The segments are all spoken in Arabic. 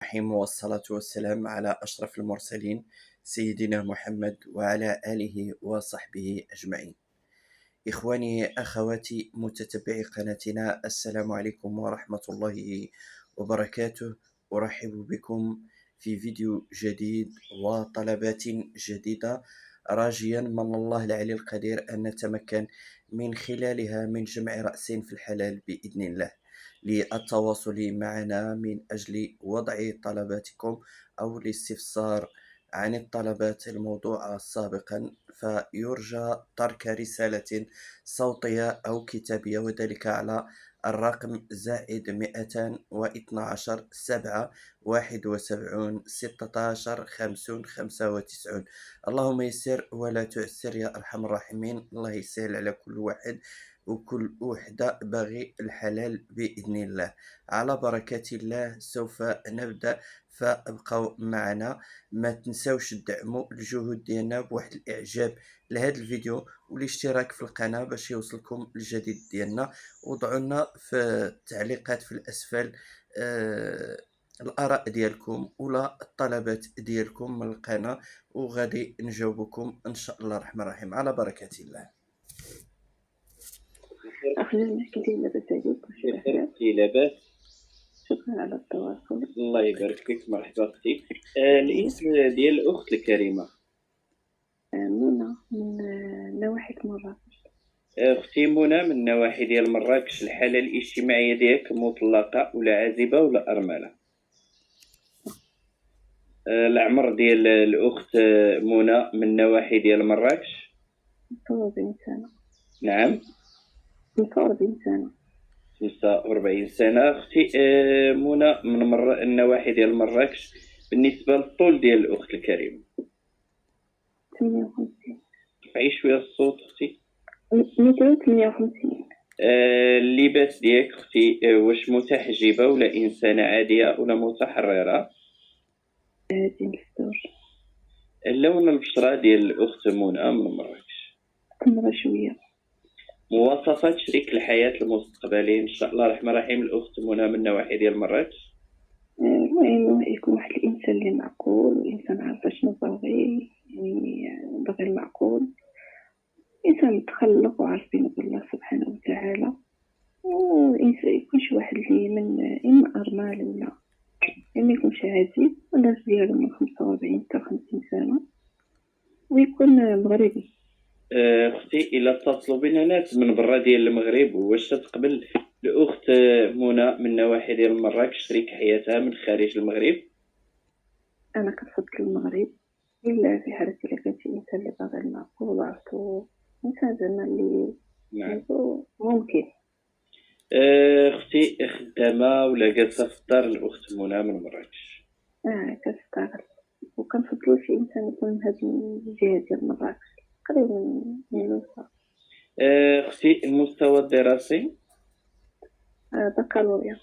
الرحيم والصلاة والسلام على أشرف المرسلين سيدنا محمد وعلى آله وصحبه أجمعين. إخواني أخواتي متتبعي قناتنا، السلام عليكم ورحمة الله وبركاته. أرحب بكم في فيديو جديد وطلبات جديدة، راجيا من الله العلي القدير أن نتمكن من خلالها من جمع رأس في الحلال بإذن الله. للتواصل معنا من أجل وضع طلباتكم أو الاستفسار عن الطلبات الموضوعة سابقا، فيرجى ترك رسالة صوتية أو كتابية، وذلك على الرقم +2 11 771 16 55 95. اللهم يسر ولا تعسر يا أرحم الراحمين. الله يسهل على كل واحد وكل وحدة باغي الحلال بإذن الله. على بركة الله سوف نبدأ، فابقوا معنا. ما تنسوش تدعموا الجهود ديالنا بواحد الإعجاب لهذا الفيديو والاشتراك في القناة باش يوصلكم الجديد ديالنا. وضعوا لنا في التعليقات في الأسفل الآراء ديالكم ولا الطلبات ديالكم من القناة، وغادي نجاوبكم إن شاء الله الرحمن الرحيم على بركة الله. أخيرا نحكي لي لاباس عليك واش بخير اختي لاباس؟ شكرا على التواصل. الله يبارك فيك، مرحبا اختي. الاسم ديال الاخت الكريمه منى من نواحي مراكش. اختي منى من نواحي ديال مراكش. الحاله الاجتماعيه ديالك مطلقه ولا عازبه ولا ارمله؟ العمر ديال الاخت منى من نواحي ديال مراكش؟ 45 سنة. نعم 45 سنة. 45 سنه اختي. منى من النواحي ديال مراكش. بالنسبه للطول ديال الاخت الكريمه 58. رفعي شويه الصوت اختي. 258. اللباس ديالك اختي واش متحجبه ولا انسانه عاديه ولا متحرره؟ عادي الفطور. اللون البشره ديال الاخت منى من مراكش. تمرة شوية. مواصفات شريك الحياه المستقبلي ان شاء الله الرحمن الرحيم الاخت منى من نواحي ديال مراكش. المهم يكون واحد الانسان اللي معقول، وانسان عارف شنو باغي، يعني باغي المعقول، انسان متخلق وعارف بين الله سبحانه وتعالى، وإنسان يكون شي واحد اللي من إما أرمال ولا ما يكونش عادي، الناس ديالو من 45 حتى 50 سنة، ويكون مغربي. اختي الى اتصلوا بنا ناس من برا ديال المغرب، واش تقبل الاخت منى من نواحي ديال مراكش شريك حياتها من خارج المغرب؟ أنا كنفضل المغرب، إلا في حالة إلا كان شي إنسان اللي باغي المعقول وعرفتو إنسان زعما اللي نعم. ممكن. اختي خدامه ولا جالسه في الدار الاخت منى من مراكش؟ كنشتغل، وكنفضلو شي إنسان يكون من هاد الجهة ديال مراكش قريب من الوسط. اختي المستوى الدراسي؟ بكالوريا.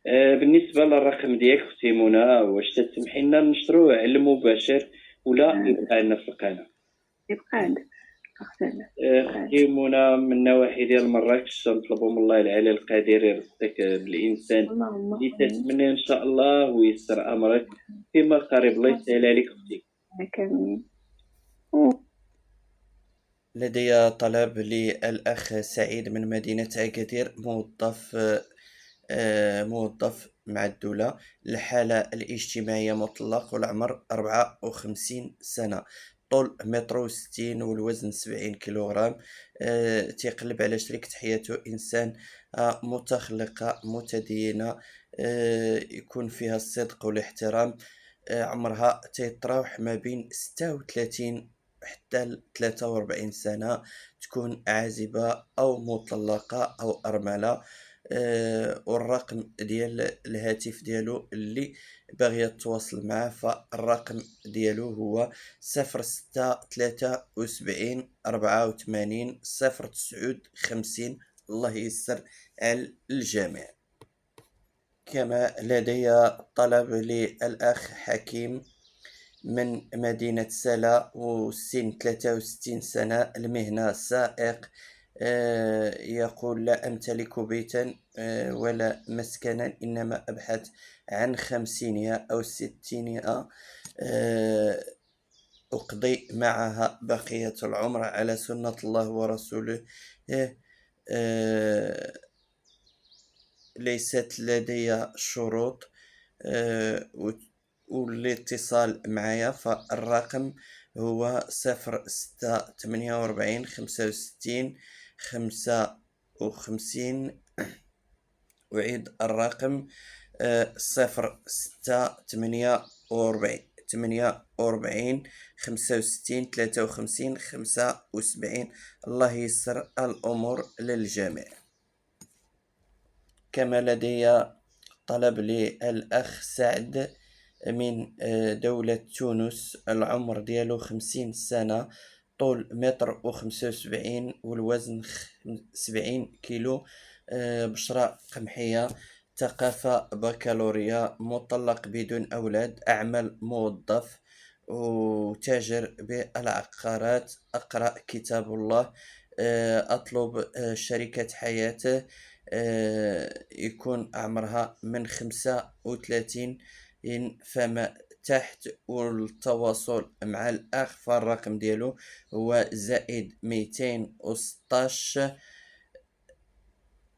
بالنسبه للرقم ديالك اختي منى، واش تسمحي لنا نشرو على المباشر ولا يبقى لنا في القناه؟ يبقى عندك اختي منى من نواحي ديال مراكش، نطلبوا من الله العلي القدير يرزقك بالانسان اللي تتمنى ان شاء الله ويسر امرك فيما قريب. الله يسهل عليك اختي. لدي طلب للأخ سعيد من مدينة أكادير، موظف مع الدولة، الحالة الاجتماعية مطلق، والعمر 54 سنة، طول 1.60 والوزن 70 كيلوغرام. تيقلب على شريكة حياته إنسان متخلقة متدينة، يكون فيها الصدق والاحترام. عمرها تيتراوح ما بين 36 حتى 43 سنة، تكون عازبة أو مطلقة أو أرملة. والرقم ديال الهاتف ديالو اللي باغية تواصل معاه، فالرقم ديالو هو 06 83 84 09 50. الله يسر على الجميع. كما لدي طلب للأخ حكيم من مدينة سلا، والسن 63 سنة، المهنة سائق، يقول: لا أمتلك بيتا ولا مسكنا، إنما أبحث عن 50 أو 60 أقضي معها بقية العمر على سنة الله ورسوله. آه، ليست لدي شروط. والاتصال معي فالرقم هو 0648 65 55. أعيد الرقم: 0648 65 53 75. الله يسر الأمور للجميع. كما لدي طلب للأخ سعد من دولة تونس، العمر ديالو 50 سنة، طول 1.75 والوزن 70 كيلو، بشرة قمحية، ثقافة بكالوريا، مطلق بدون أولاد، أعمل موظف، وتاجر بالعقارات، أقرأ كتاب الله. أطلب شريكة حياته يكون عمرها من 35 فما تحت. والتواصل مع الأخ فالرقم ديالو هو +216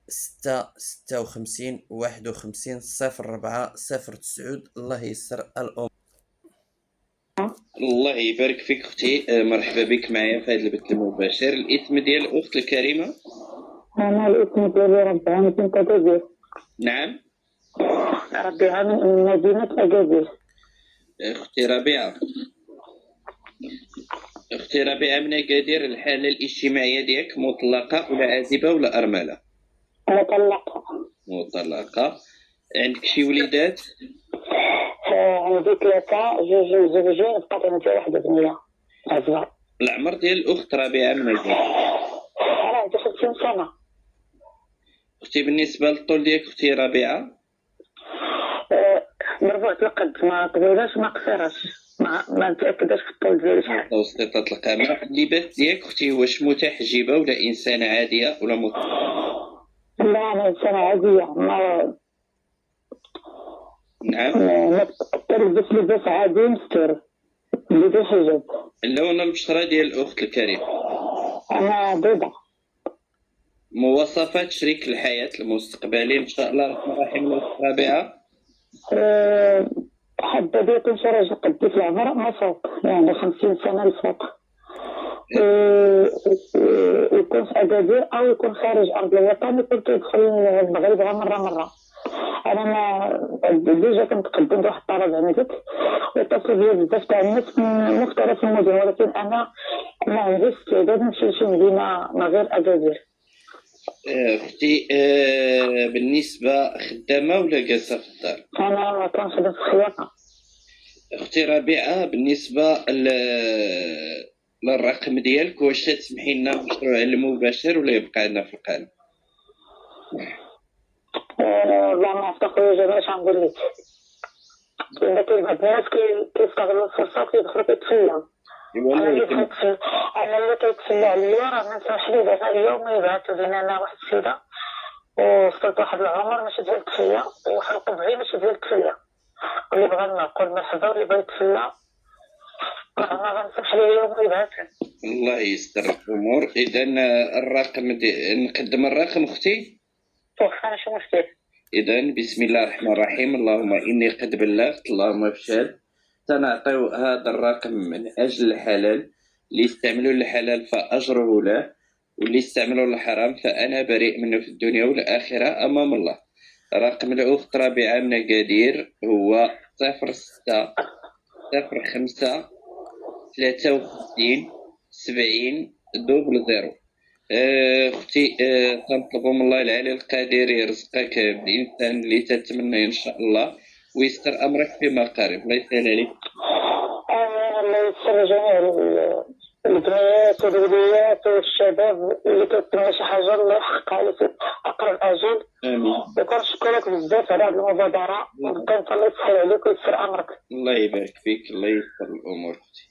656 51 04 09. الله يسر الأمور. الله يبارك فيك اختي. مرحبا بك معايا في هذا البث المباشر. الاسم ديال الاخت الكريمه؟ أنا الاسم ديالي ربيعة من أكادير. نعم، ربيعة من مدينة أكادير. اختي ربيعه من اكادير، الحاله الاجتماعيه ديالك مطلقه ولا عازبه ولا ارمله؟ مطلقه. عندك شي وليدات؟ عندي 3، 2 متزوجين، بقات عندي واحدة بنية عزبة. العمر ديال الاخت ربيعه من اكادير؟ أنا عندي 50 سنة. اختي بالنسبه للطول ديالك اختي ربيعه؟ مربوعة القد، ما طويلة ما قصيرة، ما متأكداش في الطول ديالي شحال. متوسطة القامة. اللباس ديالك اختي واش متحجبة ولا إنسانة عادية ولا لا، أنا إنسانة عادية، نعم. ما كنلبس لباس عادي مستور بدون حجاب. اللون البشرة ديال الأخت الكريمة؟ أنا بيضة. مواصفات شريك الحياة المستقبلي إن شاء الله الرحمن الرحيم الأخت ربيعة؟ حابة يكون شي راجل قدي في العمر ما فوق، يعني 50 سنة الفوق. يكون في أكادير أو يكون خارج أرض الوطن، يكون كيدخل المغرب مرة. أنا ما ديجا كنت قدمت واحد الطلب عندك، واتصلوا بيا بزاف تاع الناس من مختلف المدن، ولكن أنا ما عنديش استعداد نمشي لشي مدينة ما غير أكادير. اختي بالنسبة خدامة ولا جالسة في الدار؟ أنا كنخدم في الخياطة. اختي ربيعة بالنسبة للرقم ديالك، واش تسمحي لنا المشروع المباشر ولا يبقى لنا في القلب؟ والله ما عرفت اخويا جمال اش غنقول لك، الا كاين بعض الناس كيستغلوا الفرصه وكيدخلوا كيتسلاو. انا اللي كيتسلى عليا راه ما نسمحش ليه دابا اليوم يبعثوا لينا انا واحد السيده وصلت واحد العمر ماشي ديال التسليه، وحلقوا بعي ماشي ديال التسليه، واللي بغى نقول مرحبا واللي بغى يتسلى ما غنسمح ليه اليوم يبعث. الله يستر الامور. اذا الرقم نقدم الرقم اختي؟ واخا ماشي مشكل. إذن بسم الله الرحمن الرحيم. اللهم إني قد بلغت، اللهم افشل. سنعطيو هذا الرقم من أجل الحلال، اللي يستعملوا الحلال فأجره له، واللي يستعملوا الحرام فأنا بريء منه في الدنيا والآخرة أمام الله. رقم الأخت ربيعة من أكادير هو 06 05 53 70 00. اختي تنطلب من الله العلي القدير يرزقك بالانسان اللي تتمنى ان شاء الله، ويستر امرك فيما قريب. الله يسهل عليك. الله يسر جميع البنيات والوليات والشباب اللي كيتمنى شي حاجه الله يحققها على اقرب اجل. امين. وكنشكرك بزاف على هذه المبادره، وكنت الله يسهل عليك ويسر امرك. الله يبارك فيك، الله يسر الامور اختي.